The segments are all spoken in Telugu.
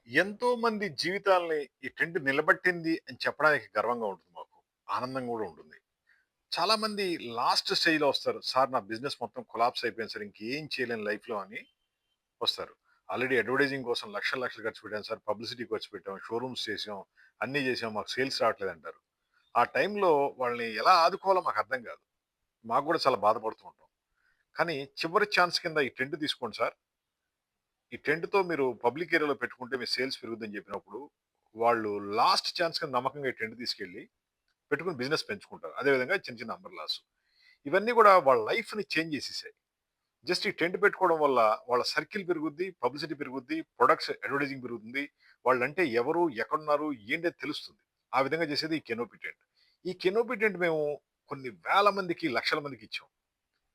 ఎంతో మంది జీవితాల్ని ఈ ట్రెండ్ నిలబెట్టింది అని చెప్పడానికి గర్వంగా ఉంటుంది మాకు. ఆనందంగా గూడా ఉంటుంది. చాలామంది లాస్ట్ స్టేజ్‌లో వస్తారు. సార్ నా బిజినెస్ మొత్తం కొలాప్స్ అయిపోయింది సార్. ఇంకేం చేయలేను లైఫ్‌లో అని వస్తారు. ఆల్రెడీ అడ్వర్టైజింగ్ కోసం లక్షలు, లక్షలు ఖర్చు పెట్టాం సార్. పబ్లిసిటీకి ఖర్చు పెట్టాం. షోరూమ్స్ చేసాం. అన్నీ చేసాం. మాకు సేల్స్ రావట్లేదంటారు. ఆ టైంలో వాళ్ళని ఎలా ఆదుకోవాలో మాకు అర్థం కాదు. మాకు గూడా చాలా బాధపడుతూ ఉంటాం. కానీ చివరి ఛాన్స్ కింద ఈ ట్రెండ్ తీసుకోండి సార్. ఈ ట్రెండ్‌తో మీరు పబ్లిక్ ఏరియాలో పెట్టుకుంటే మీ సేల్స్ పెరుగుద్దని చెప్పినప్పుడు, వాళ్ళు లాస్ట్ ఛాన్స్ కింద నమ్మకంగా ఈ ట్రెండ్ తీసుకెళ్ళి పెట్టుకొని బిజినెస్ పెంచుకుంటారు. అదే విధంగా చిన్న చిన్న అంబ్రెల్లాస్. ఇవన్నీ గూడా వాళ్ళ లైఫ్‌ని చేంజ్ చేసేసాయి. జస్ట్ ఈ టెంట్ పెట్టుకోవడం వల్ల వాళ్ళ సర్కిల్ పెరుగుద్ది, పబ్లిసిటీ పెరుగుద్ది, ప్రొడక్ట్స్ అడ్వర్టైజింగ్ పెరుగుతుంది. వాళ్ళంటే ఎవరు, ఎక్కడున్నారు, ఏంటి అని తెలుస్తుంది. ఆ విధంగా చేసేది ఈ కెనోపి టెంట్. ఈ కెనోపి టెంట్ మేము కొన్ని వేల మందికి, లక్షల మందికి ఇచ్చాం.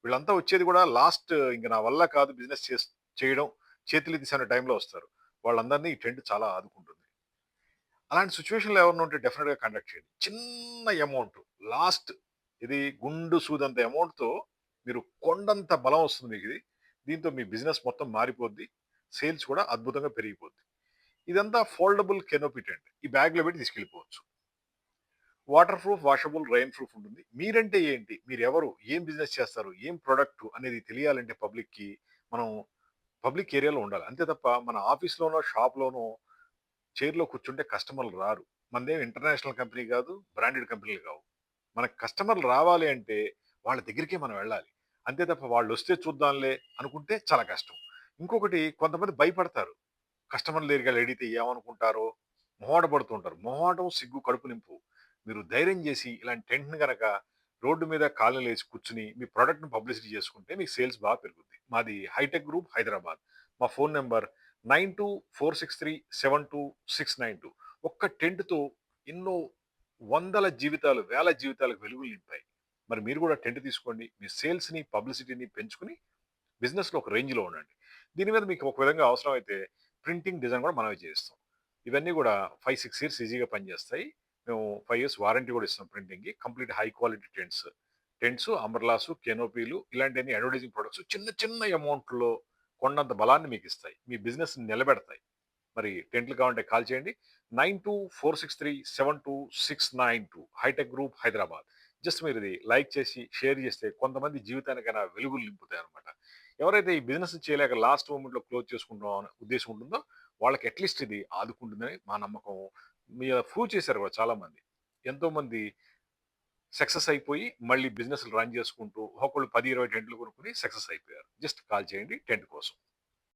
వీళ్ళంతా వచ్చేది గూడా లాస్ట్ ఇంక నా వల్ల కాదు బిజినెస్ చేయడం, చేతులెత్తేసే అనే టైంలో వస్తారు. వాళ్ళందరిని ఈ టెంట్ చాలా ఆదుకుంటుంది. అలాంటి సిట్యుయేషన్‌లో ఎవరైనా ఉంటే డెఫినిట్‌గా కండక్ట్ చేయండి. చిన్న అమౌంట్ లాస్ట్ ఇది గుండు సూదంత అమౌంట్‌తో మీరు కొండంత బలం వస్తుంది మీకిది. దీంతో మీ బిజినెస్ మొత్తం మారిపోద్ది. సేల్స్ కూడా అద్భుతంగా పెరిగిపోద్ది. ఇదంతా ఫోల్డబుల్ కెనోపి టెంట్. ఈ బ్యాగ్‌లో పెట్టి తీసుకెళ్ళిపోవచ్చు. Waterproof, washable, rainproof ఉంటుంది. మీరంటే ఏంటి? మీరెవరు? ఏం బిజినెస్ చేస్తారు? ఏం ప్రొడక్ట్ అనేది తెలియాలంటే పబ్లిక్‌కి మనం పబ్లిక్ ఏరియాలో ఉండాలి. అంతే తప్ప మన ఆఫీస్‌లోనో, షాప్‌లోనో చైర్‌లో కూర్చుంటే కస్టమర్‌లు రారు. మనదేం ఇంటర్నేషనల్ కంపెనీ గాదు. బ్రాండెడ్ కంపెనీలు గావు. మనకు కస్టమర్‌లు రావాలి అంటే వాళ్ళ దగ్గరికే మనం వెళ్ళాలి. అంతే తప్ప వాళ్ళొస్తే చూద్దాంలే అనుకుంటే చాలా కష్టం. ఇంకొకటి కొంతమంది భయపడతారు. కస్టమర్ల దగ్గరికెళ్ళి అడిగితే ఏమనుకుంటారో మొహాట పడుతూ ఉంటారు. మొహాటం, సిగ్గు కడుపు నింపు. మీరు ధైర్యం చేసి ఇలాంటి టెంట్‌ని గనక రోడ్డు మీద కాలనీలేసి కూర్చొని మీ ప్రొడక్ట్‌ని పబ్లిసిటీ చేసుకుంటే మీకు సేల్స్ బాగా పెరుగుద్ది. మాది హైటెక్ గ్రూప్ హైదరాబాద్. మా ఫోన్ నంబర్ 9246372692. ఒక్క టెంట్‌తో ఎన్నో వందల జీవితాలు, వేల జీవితాలకు వెలుగులు నింపాయి. మరి మీరు కూడా టెంట్ తీసుకోండి. మీ సేల్స్‌ని, పబ్లిసిటీని పెంచుకొని బిజినెస్‌లో ఒక రేంజ్‌లో ఉండండి. దీని మీద మీకు ఒక విధంగా అవసరమైతే ప్రింటింగ్, డిజైన్ కూడా మనమే చేయిస్తాం. ఇవన్నీ కూడా 5, 6 ఇయర్స్ ఈజీగా పనిచేస్తాయి. మేము 5 ఇయర్స్ వారంటీ కూడా ఇస్తాం ప్రింటింగ్‌కి. Complete high quality tents. Tents, umbrellas, కెనోపీలు ఇలాంటియన్ని అడ్వర్టైజింగ్ ప్రొడక్ట్స్ చిన్న చిన్న అమౌంట్‌లో కొండంత బలాన్ని మీకిస్తాయి. మీ బిజినెస్‌ని నిలబెడతాయి. మరి టెంట్లు కావాలంటే కాల్ చేయండి. 9246372692 హైటెక్ గ్రూప్ హైదరాబాద్. జస్ట్ మీరిది లైక్ చేసి, షేర్ చేస్తే కొంతమంది జీవితానికైనా వెలుగులు నింపుతాయన్నమాట. ఎవరైతే ఈ బిజినెస్ చేయలేక లాస్ట్ మొమెంట్‌లో క్లోజ్ చేసుకుందాం అనే ఉద్దేశ్యం ఉంటుందో, వాళ్ళకి అట్‌లీస్ట్ ఇది ఆదుకుంటుందని మా నమ్మకం. మీరు ప్రూవ్ చేశారు కూడా చాలామంది. ఎంతోమంది సక్సెస్ అయిపోయి, మళ్ళీ బిజినెస్‌లు రన్ చేసుకుంటూ ఒక్కొక్కళ్ళు 10, 20 టెంట్లు కొనుక్కొని సక్సెస్ అయిపోయారు. జస్ట్ కాల్ చేయండి టెంట్ కోసం.